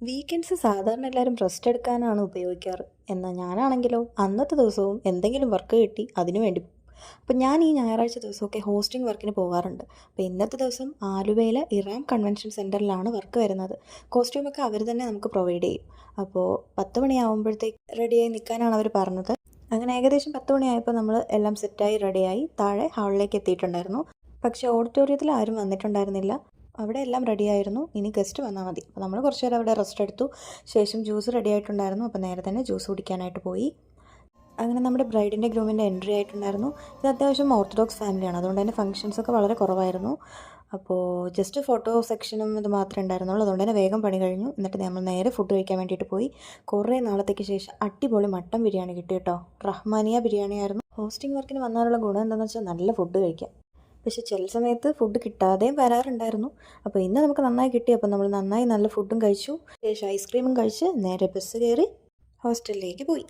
Weekends സാധാരണ എല്ലാവരും rest എടുക്കാനാണ് ഉപയോഗിക്കാറ്. എന്നാൽ ഞാനാണെങ്കിലോ അന്നത്തെ ദിവസവും എന്തെങ്കിലും വർക്ക് കിട്ടി അതിനു വേണ്ടി പോകും. അപ്പം ഞാൻ ഈ ഞായറാഴ്ച ദിവസമൊക്കെ ഹോസ്റ്റിംഗ് വർക്കിന് പോകാറുണ്ട്. അപ്പോൾ ഇന്നത്തെ ദിവസം ആലുവയിലെ ഇറാം കൺവെൻഷൻ സെൻറ്ററിലാണ് വർക്ക് വരുന്നത്. കോസ്റ്റ്യൂമൊക്കെ അവർ തന്നെ നമുക്ക് പ്രൊവൈഡ് ചെയ്യും. അപ്പോൾ 10 മണിയാകുമ്പോഴത്തേക്ക് റെഡിയായി നിൽക്കാനാണ് അവർ പറഞ്ഞത്. അങ്ങനെ ഏകദേശം 10 മണിയായപ്പോൾ നമ്മൾ എല്ലാം സെറ്റായി റെഡിയായി താഴെ ഹാളിലേക്ക് എത്തിയിട്ടുണ്ടായിരുന്നു. പക്ഷേ ഓഡിറ്റോറിയത്തിൽ ആരും വന്നിട്ടുണ്ടായിരുന്നില്ല. അവിടെ എല്ലാം റെഡിയായിരുന്നു. ഇനി ഗസ്റ്റ് വന്നാൽ മതി. അപ്പോൾ നമ്മൾ കുറച്ച് നേരം അവിടെ റെസ്റ്റ് എടുത്തു. ശേഷം ജ്യൂസ് റെഡി ആയിട്ടുണ്ടായിരുന്നു. അപ്പോൾ നേരെ തന്നെ ജ്യൂസ് കുടിക്കാനായിട്ട് പോയി. അങ്ങനെ നമ്മുടെ ബ്രൈഡിൻ്റെ ഗ്രൂമിൻ്റെ എൻട്രി ആയിട്ടുണ്ടായിരുന്നു. ഇത് അത്യാവശ്യം ഓർത്തഡോക്സ് ഫാമിലിയാണ്, അതുകൊണ്ട് തന്നെ ഫംഗ്ഷൻസൊക്കെ വളരെ കുറവായിരുന്നു. അപ്പോൾ ജസ്റ്റ് ഫോട്ടോ സെക്ഷനും ഇത് മാത്രമേ ഉണ്ടായിരുന്നുള്ളൂ. അതുകൊണ്ട് തന്നെ വേഗം പണി കഴിഞ്ഞു. എന്നിട്ട് നമ്മൾ നേരെ ഫുഡ് കഴിക്കാൻ വേണ്ടിയിട്ട് പോയി. കുറേ നാളത്തേക്ക് ശേഷം അടിപൊളി മട്ടൻ ബിരിയാണി കിട്ടി കേട്ടോ. റഹ്മാനിയ ബിരിയാണി ആയിരുന്നു. ഹോസ്റ്റിംഗ് വർക്കിന് വന്നാലുള്ള ഗുണം എന്താണെന്ന് വെച്ചാൽ നല്ല ഫുഡ് കഴിക്കാം. പക്ഷെ ചില സമയത്ത് ഫുഡ് കിട്ടാതെയും വരാറുണ്ടായിരുന്നു. അപ്പോൾ ഇന്ന് നമുക്ക് നന്നായി കിട്ടി. അപ്പോൾ നമ്മൾ നന്നായി നല്ല ഫുഡും കഴിച്ചു. ശേഷം ഐസ്ക്രീമും കഴിച്ച് നേരെ ബസ് കയറി ഹോസ്റ്റലിലേക്ക് പോയി.